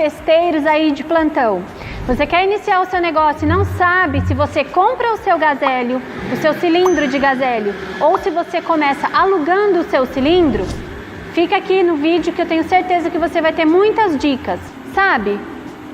Festeiros aí de plantão. Você quer iniciar o seu negócio e não sabe se você compra o seu gasélio, o seu cilindro de gasélio, ou se você começa alugando o seu cilindro? Fica aqui no vídeo que eu tenho certeza que você vai ter muitas dicas. Sabe,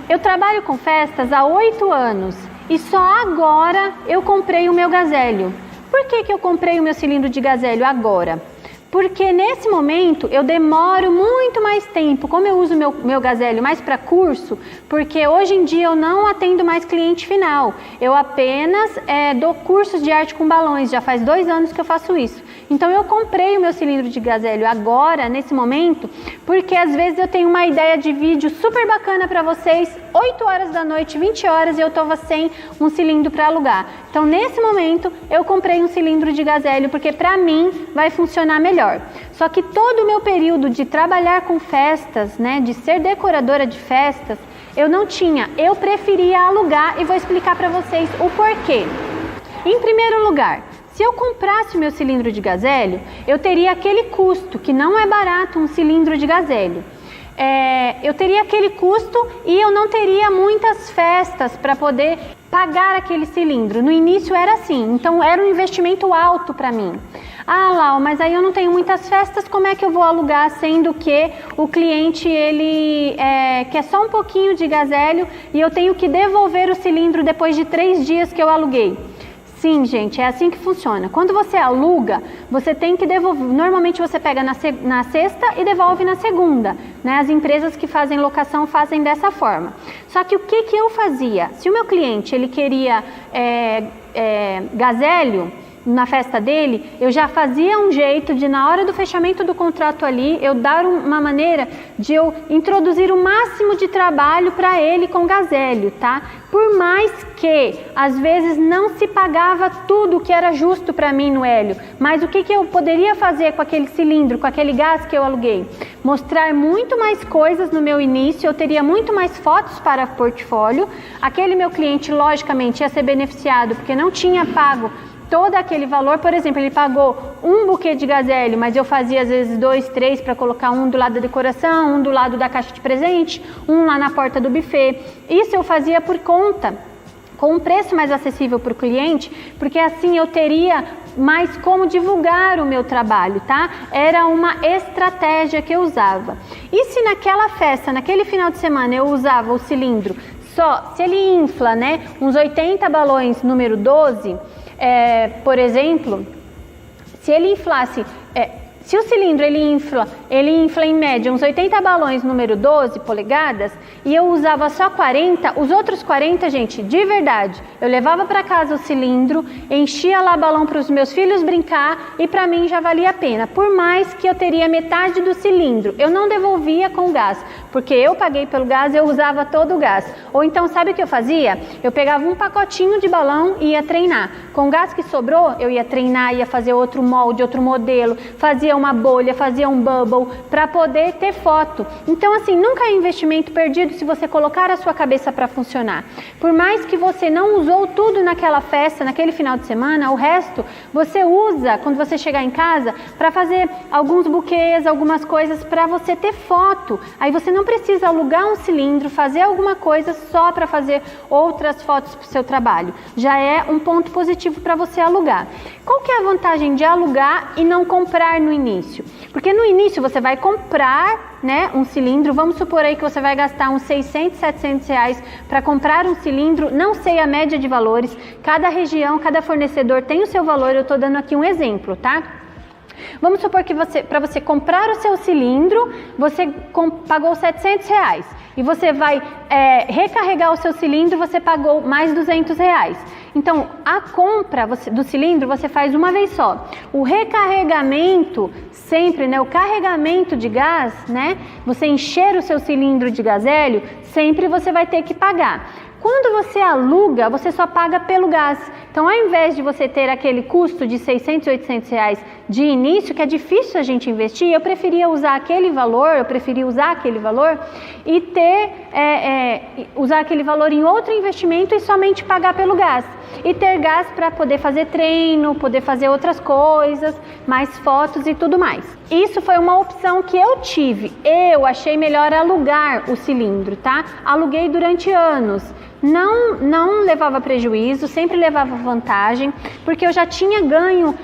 eu trabalho com festas há 8 anos e só agora eu comprei o meu gasélio. Por que eu comprei o meu cilindro de gasélio agora? Porque nesse momento eu demoro muito mais tempo, como eu uso meu gasélio mais para curso, porque hoje em dia eu não atendo mais cliente final, eu apenas dou cursos de arte com balões, já faz 2 anos que eu faço isso. Então eu comprei o meu cilindro de gasélio agora, nesse momento, porque às vezes eu tenho uma ideia de vídeo super bacana para vocês, 8 horas da noite, 20 horas e eu estava sem um cilindro para alugar. Então nesse momento eu comprei um cilindro de gasélio porque para mim vai funcionar melhor. Só que todo o meu período de trabalhar com festas, né, de ser decoradora de festas, eu não tinha, eu preferia alugar e vou explicar para vocês o porquê. Em primeiro lugar, se eu comprasse o meu cilindro de gasélio, eu teria aquele custo, que não é barato um cilindro de gasélio. Eu teria aquele custo e eu não teria muitas festas para poder pagar aquele cilindro. No início era assim, então era um investimento alto para mim. Ah, Lau, mas aí eu não tenho muitas festas, como é que eu vou alugar, sendo que o cliente ele quer só um pouquinho de gasélio e eu tenho que devolver o cilindro depois de 3 dias que eu aluguei? Sim, gente, é assim que funciona. Quando você aluga, você tem que devolver. Normalmente você pega na sexta e devolve na segunda, né? As empresas que fazem locação fazem dessa forma. Só que o que eu fazia? Se o meu cliente ele queria gasélio na festa dele, eu já fazia um jeito de, na hora do fechamento do contrato ali, eu dar uma maneira de eu introduzir o máximo de trabalho para ele com gasélio, tá? Por mais que às vezes não se pagava tudo que era justo para mim no hélio, mas o que eu poderia fazer com aquele cilindro, com aquele gás que eu aluguei? Mostrar muito mais coisas no meu início, eu teria muito mais fotos para portfólio, aquele meu cliente logicamente ia ser beneficiado porque não tinha pago todo aquele valor. Por exemplo, ele pagou um buquê de gasélio, mas eu fazia às vezes 2, 3 para colocar um do lado da decoração, um do lado da caixa de presente, um lá na porta do buffet. Isso eu fazia por conta, com um preço mais acessível para o cliente, porque assim eu teria mais como divulgar o meu trabalho, tá? Era uma estratégia que eu usava. E se naquela festa, naquele final de semana eu usava o cilindro só, se ele infla, né, uns 80 balões número 12, por exemplo, se ele inflasse, se o cilindro ele infla em média uns 80 balões número 12 polegadas e eu usava só 40, os outros 40, gente, de verdade, eu levava para casa o cilindro, enchia lá balão para os meus filhos brincar e para mim já valia a pena. Por mais que eu teria metade do cilindro, eu não devolvia com gás, porque eu paguei pelo gás, eu usava todo o gás. Ou então, sabe o que eu fazia? Eu pegava um pacotinho de balão e ia treinar. Com o gás que sobrou, eu ia treinar, ia fazer outro molde, outro modelo, fazia uma bolha, fazia um bubble para poder ter foto. Então assim, nunca é investimento perdido se você colocar a sua cabeça para funcionar. Por mais que você não usou tudo naquela festa, naquele final de semana, o resto você usa quando você chegar em casa para fazer alguns buquês, algumas coisas para você ter foto. Aí você não precisa alugar um cilindro, fazer alguma coisa só para fazer outras fotos para o seu trabalho. Já é um ponto positivo para você alugar. Qual que é a vantagem de alugar e não comprar no início? Porque no início você vai comprar, né, um cilindro, vamos supor aí que você vai gastar uns 600, 700 reais para comprar um cilindro, não sei a média de valores, cada região, cada fornecedor tem o seu valor, eu estou dando aqui um exemplo, tá? Vamos supor que para você comprar o seu cilindro, você pagou 700 reais e você vai recarregar o seu cilindro, você pagou mais 200 reais. Então, a compra do cilindro você faz uma vez só. O recarregamento, sempre, né, o carregamento de gás, né, você encher o seu cilindro de gasélio, sempre você vai ter que pagar. Quando você aluga, você só paga pelo gás. Então, ao invés de você ter aquele custo de 600, 800 reais de início, que é difícil a gente investir, eu preferia usar aquele valor, e usar aquele valor em outro investimento e somente pagar pelo gás. e ter gás para poder fazer treino, poder fazer outras coisas, mais fotos e tudo mais. Isso foi uma opção que eu tive. Eu achei melhor alugar o cilindro, tá? Aluguei durante anos. Não levava prejuízo, sempre levava vantagem, porque eu já tinha ganho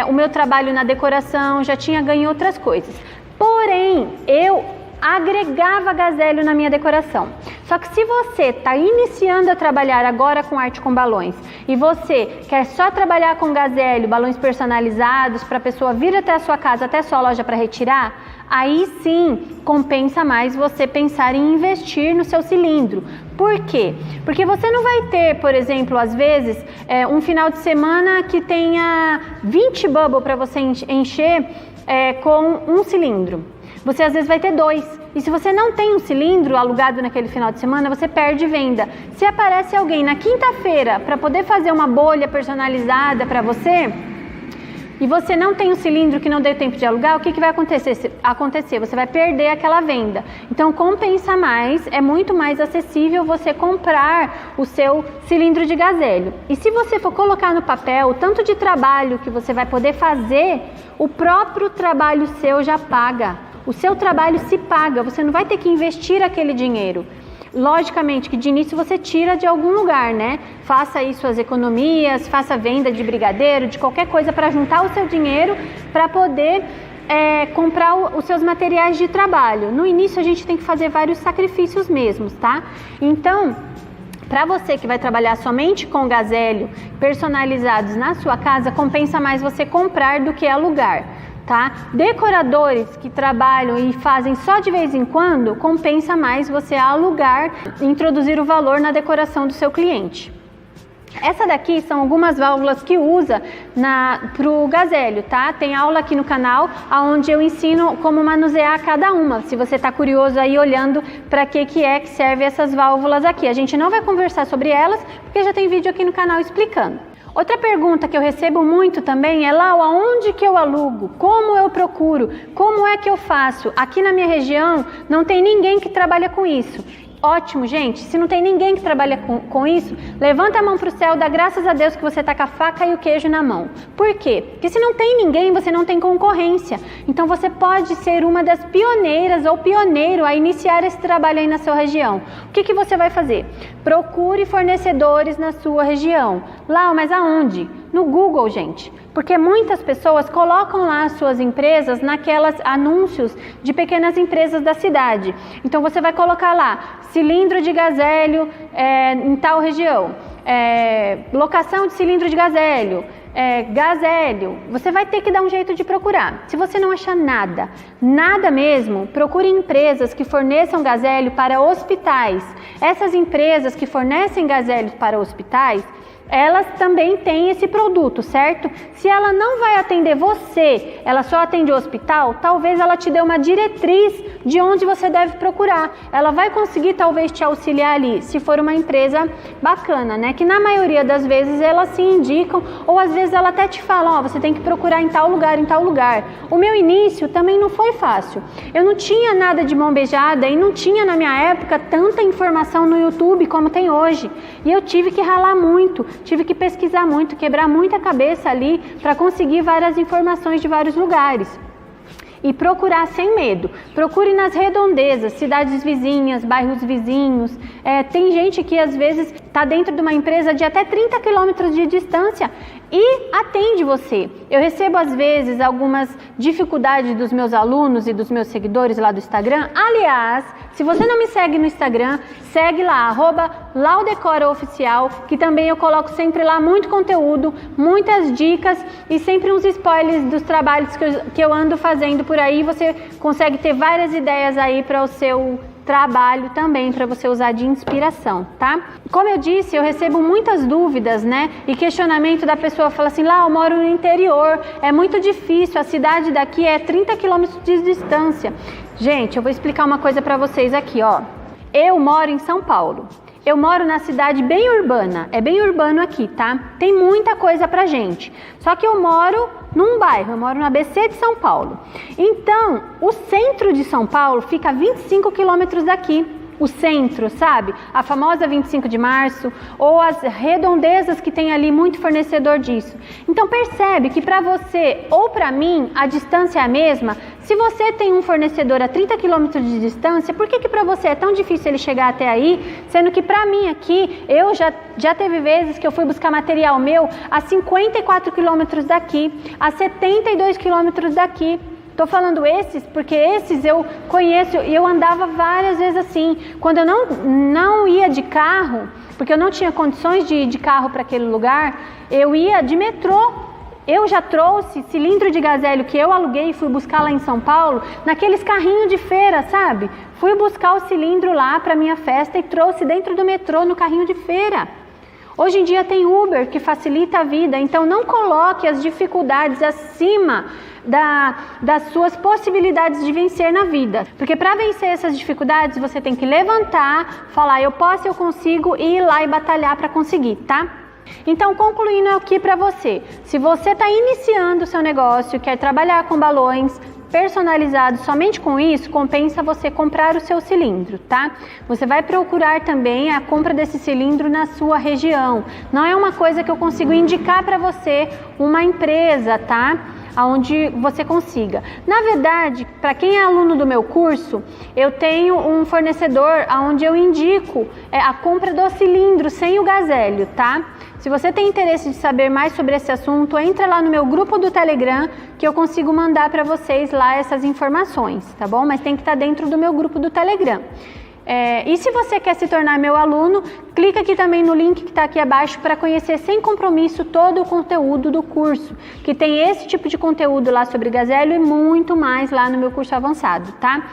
o meu trabalho na decoração, já tinha ganho outras coisas. Porém, eu agregava gazélio na minha decoração. Só que se você está iniciando a trabalhar agora com arte com balões e você quer só trabalhar com gazélio, balões personalizados para a pessoa vir até a sua casa, até a sua loja para retirar, aí sim compensa mais você pensar em investir no seu cilindro. Por quê? Porque você não vai ter, por exemplo, às vezes, um final de semana que tenha 20 bubble para você encher com um cilindro. Você às vezes vai ter 2. E se você não tem um cilindro alugado naquele final de semana, você perde venda. Se aparece alguém na quinta-feira para poder fazer uma bolha personalizada para você, e você não tem um cilindro que não deu tempo de alugar, o que vai acontecer? Você vai perder aquela venda. Então compensa mais, é muito mais acessível você comprar o seu cilindro de gazélio. E se você for colocar no papel o tanto de trabalho que você vai poder fazer, o próprio trabalho seu já paga. O seu trabalho se paga, você não vai ter que investir aquele dinheiro. Logicamente que de início você tira de algum lugar, né? Faça aí suas economias, faça venda de brigadeiro, de qualquer coisa para juntar o seu dinheiro para poder comprar os seus materiais de trabalho. No início a gente tem que fazer vários sacrifícios mesmos, tá? Então, para você que vai trabalhar somente com gazélio personalizados na sua casa, compensa mais você comprar do que alugar. Tá? Decoradores que trabalham e fazem só de vez em quando, compensa mais você alugar e introduzir o valor na decoração do seu cliente. Essa daqui são algumas válvulas que usa para o gazélio, tá? Tem aula aqui no canal onde eu ensino como manusear cada uma. Se você está curioso aí olhando para que serve essas válvulas aqui. A gente não vai conversar sobre elas porque já tem vídeo aqui no canal explicando. Outra pergunta que eu recebo muito também é: Lau, aonde que eu alugo? Como eu procuro? Como é que eu faço? Aqui na minha região não tem ninguém que trabalha com isso. Ótimo, gente. Se não tem ninguém que trabalha com isso, levanta a mão para o céu, dá graças a Deus que você está com a faca e o queijo na mão. Por quê? Porque se não tem ninguém, você não tem concorrência. Então você pode ser uma das pioneiras ou pioneiro a iniciar esse trabalho aí na sua região. O que você vai fazer? Procure fornecedores na sua região. Lau, mas aonde? No Google, gente. Porque muitas pessoas colocam lá as suas empresas naquelas anúncios de pequenas empresas da cidade. Então você vai colocar lá, cilindro de gazélio em tal região, locação de cilindro de gazélio, gazélio. Você vai ter que dar um jeito de procurar. Se você não achar nada mesmo, procure empresas que forneçam gazélio para hospitais. Essas empresas que fornecem gazélio para hospitais, elas também têm esse produto, certo? Se ela não vai atender você, ela só atende o hospital, talvez ela te dê uma diretriz de onde você deve procurar. Ela vai conseguir talvez te auxiliar ali, se for uma empresa bacana, né? Que na maioria das vezes elas se indicam, ou às vezes ela até te fala, ó, você tem que procurar em tal lugar, em tal lugar. O meu início também não foi fácil. Eu não tinha nada de mão beijada e não tinha na minha época tanta informação no YouTube como tem hoje. E eu tive que ralar muito. Tive que pesquisar muito, quebrar muita cabeça ali para conseguir várias informações de vários lugares. E procurar sem medo. Procure nas redondezas, cidades vizinhas, bairros vizinhos. Tem gente que às vezes está dentro de uma empresa de até 30 quilômetros de distância e atende você. Eu recebo às vezes algumas dificuldades dos meus alunos e dos meus seguidores lá do Instagram. Aliás, se você não me segue no Instagram, segue lá, @laudecoraoficial, que também eu coloco sempre lá muito conteúdo, muitas dicas e sempre uns spoilers dos trabalhos que eu ando fazendo por aí. Você consegue ter várias ideias aí para o seu trabalho também, para você usar de inspiração, tá? Como eu disse, eu recebo muitas dúvidas, né? E questionamento da pessoa, fala assim, lá eu moro no interior, é muito difícil, a cidade daqui é 30 quilômetros de distância. Gente, eu vou explicar uma coisa para vocês aqui, ó. Eu moro em São Paulo. Eu moro na cidade bem urbana, é bem urbano aqui, tá? Tem muita coisa pra gente. Só que eu moro num bairro, eu moro no ABC de São Paulo. Então, o centro de São Paulo fica a 25 quilômetros daqui. o centro, sabe? A famosa 25 de março ou as redondezas que tem ali muito fornecedor disso. Então percebe que para você ou para mim a distância é a mesma. Se você tem um fornecedor a 30 km de distância, por que para você é tão difícil ele chegar até aí, sendo que para mim aqui, eu já teve vezes que eu fui buscar material meu a 54 km daqui, a 72 km daqui. Estou falando esses porque esses eu conheço e eu andava várias vezes assim. Quando eu não ia de carro, porque eu não tinha condições de ir de carro para aquele lugar, eu ia de metrô. Eu já trouxe cilindro de Gazélio que eu aluguei e fui buscar lá em São Paulo, naqueles carrinhos de feira, sabe? Fui buscar o cilindro lá para minha festa e trouxe dentro do metrô no carrinho de feira. Hoje em dia tem Uber que facilita a vida, então não coloque as dificuldades acima das suas possibilidades de vencer na vida. Porque para vencer essas dificuldades você tem que levantar, falar eu posso, eu consigo e ir lá e batalhar para conseguir, tá? Então, concluindo aqui para você, se você está iniciando o seu negócio, quer trabalhar com balões personalizados somente com isso, compensa você comprar o seu cilindro, tá? Você vai procurar também a compra desse cilindro na sua região. Não é uma coisa que eu consigo indicar para você uma empresa, tá? Aonde você consiga. Na verdade, para quem é aluno do meu curso, eu tenho um fornecedor aonde eu indico a compra do cilindro sem o Gazélio, tá? Se você tem interesse de saber mais sobre esse assunto, entra lá no meu grupo do Telegram que eu consigo mandar para vocês lá essas informações, tá bom? Mas tem que estar dentro do meu grupo do Telegram. E se você quer se tornar meu aluno, clica aqui também no link que está aqui abaixo para conhecer sem compromisso todo o conteúdo do curso, que tem esse tipo de conteúdo lá sobre Gazélio e muito mais lá no meu curso avançado, tá?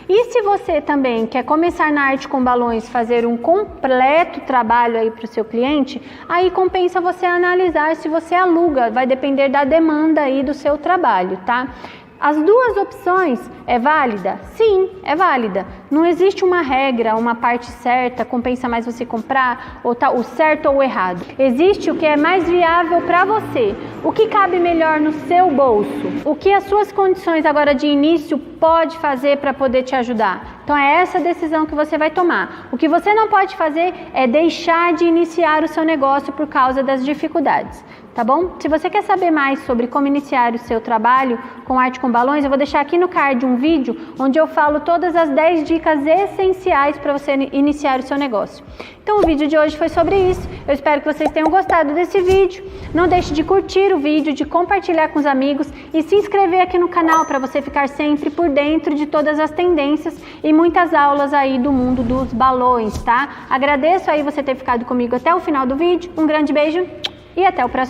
E se você também quer começar na arte com balões, fazer um completo trabalho aí para o seu cliente, aí compensa você analisar se você aluga, vai depender da demanda aí do seu trabalho, tá? As duas opções é válida? Sim, é válida. Não existe uma regra, uma parte certa, compensa mais você comprar, ou tá o certo ou o errado. Existe o que é mais viável para você, o que cabe melhor no seu bolso, o que as suas condições agora de início pode fazer para poder te ajudar. Então é essa decisão que você vai tomar. O que você não pode fazer é deixar de iniciar o seu negócio por causa das dificuldades. Tá bom? Se você quer saber mais sobre como iniciar o seu trabalho com arte com balões, eu vou deixar aqui no card um vídeo onde eu falo todas as 10 dicas essenciais para você iniciar o seu negócio. Então o vídeo de hoje foi sobre isso. Eu espero que vocês tenham gostado desse vídeo. Não deixe de curtir o vídeo, de compartilhar com os amigos e se inscrever aqui no canal para você ficar sempre por dentro de todas as tendências e muitas aulas aí do mundo dos balões, tá? Agradeço aí você ter ficado comigo até o final do vídeo. Um grande beijo e até o próximo.